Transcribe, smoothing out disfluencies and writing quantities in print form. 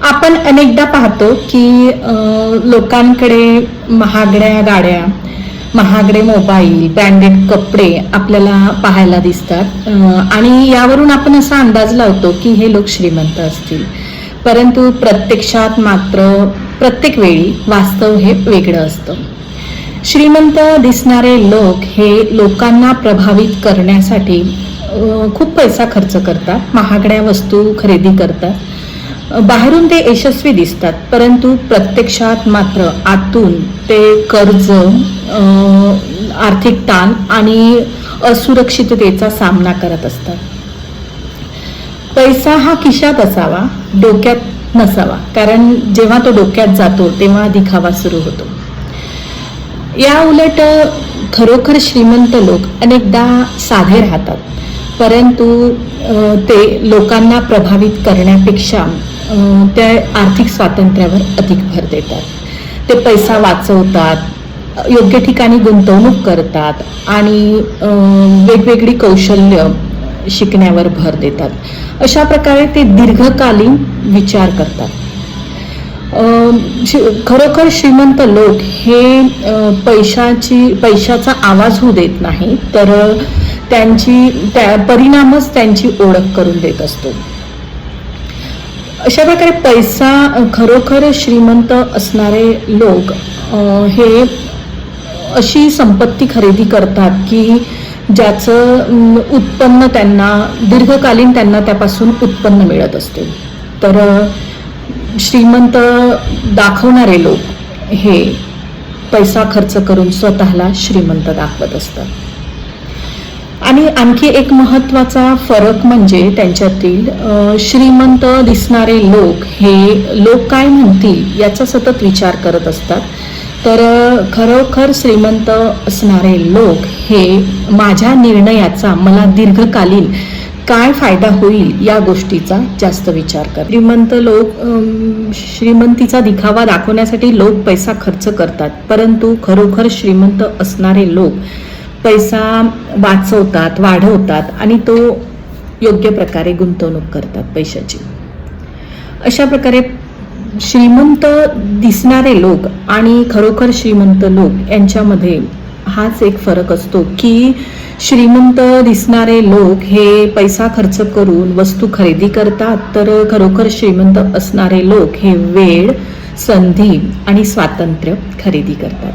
आपण अनेकदा पाहतो की लोकांकडे महागड्या गाड्या, महागडे मोबाईल, ब्रँडेड कपडे आपल्याला पाहायला दिसतात आणि यावरून आपण असा अंदाज लावतो की हे लोक श्रीमंत असतील. परंतु प्रत्यक्षात मात्र प्रत्येक वेळी वास्तव हे वेगळं असतं. श्रीमंत दिसणारे लोक हे लोकांना प्रभावित करण्यासाठी खूप पैसा खर्च करतात, महागड्या वस्तू खरेदी करतात. बाहेरून ते यशस्वी दिसतात, परंतु प्रत्यक्षात मात्र आतून ते कर्ज, आर्थिक ताण आणि असुरक्षिततेचा सामना करत असतात. पैसा हा खिशात असावा, डोक्यात नसावा, कारण जेव्हा तो डोक्यात जातो तेव्हा दिखावा सुरू होतो. या उलट खरोखर श्रीमंत लोक अनेकदा साधे राहतात, परंतु ते लोकांना प्रभावित करण्यापेक्षा त्या आर्थिक स्वातंत्र्यावर अधिक भर देतात. ते पैसा वाचवतात, योग्य ठिकाणी गुंतवणूक करतात आणि वेगवेगळी कौशल्य शिकण्यावर भर देतात. अशा प्रकारे ते दीर्घकालीन विचार करतात. खरोखर श्रीमंत लोक हे पैशाचा आवाज होऊ देत नाही, तर परिणामच त्यांची ओळख करून देत असतो. अशा प्रकारे पैसा खरोखर श्रीमंत असणारे लोक हे अशी संपत्ती खरेदी करतात की ज्याचं उत्पन्न दीर्घकालीन त्यांना त्यापासून उत्पन्न मिळत असते. तर श्रीमंत दाखवणारे लोक हे पैसा खर्च करून स्वतःला श्रीमंत दाखवत असतात. आणि आणखी एक महत्त्वाचा फरक म्हणजे त्यांच्यातील श्रीमंत दिसणारे लोक हे लोक काय म्हणतील याचा सतत विचार करत असतात, तर खरोखर श्रीमंत असणारे लोक हे माझ्या निर्णयाचा मला दीर्घकालीन काय फायदा होईल या गोष्टीचा जास्त विचार करतात. श्रीमंत लोक श्रीमंतीचा दिखावा दाखवण्यासाठी लोक पैसा खर्च करतात, परंतु खरोखर श्रीमंत असणारे लोक पैसा वाचवतात, वाढवतात आणि तो योग्य प्रकारे गुंतवणूक करतात पैशाची. अशा प्रकारे श्रीमंत दिसणारे लोक आणि खरोखर श्रीमंत लोक यांच्यामध्ये हाच एक फरक असतो की श्रीमंत दिसणारे लोक हे पैसा खर्च करून वस्तू खरेदी करतात, तर खरोखर श्रीमंत असणारे लोक हे वेळ, संधी आणि स्वातंत्र्य खरेदी करतात.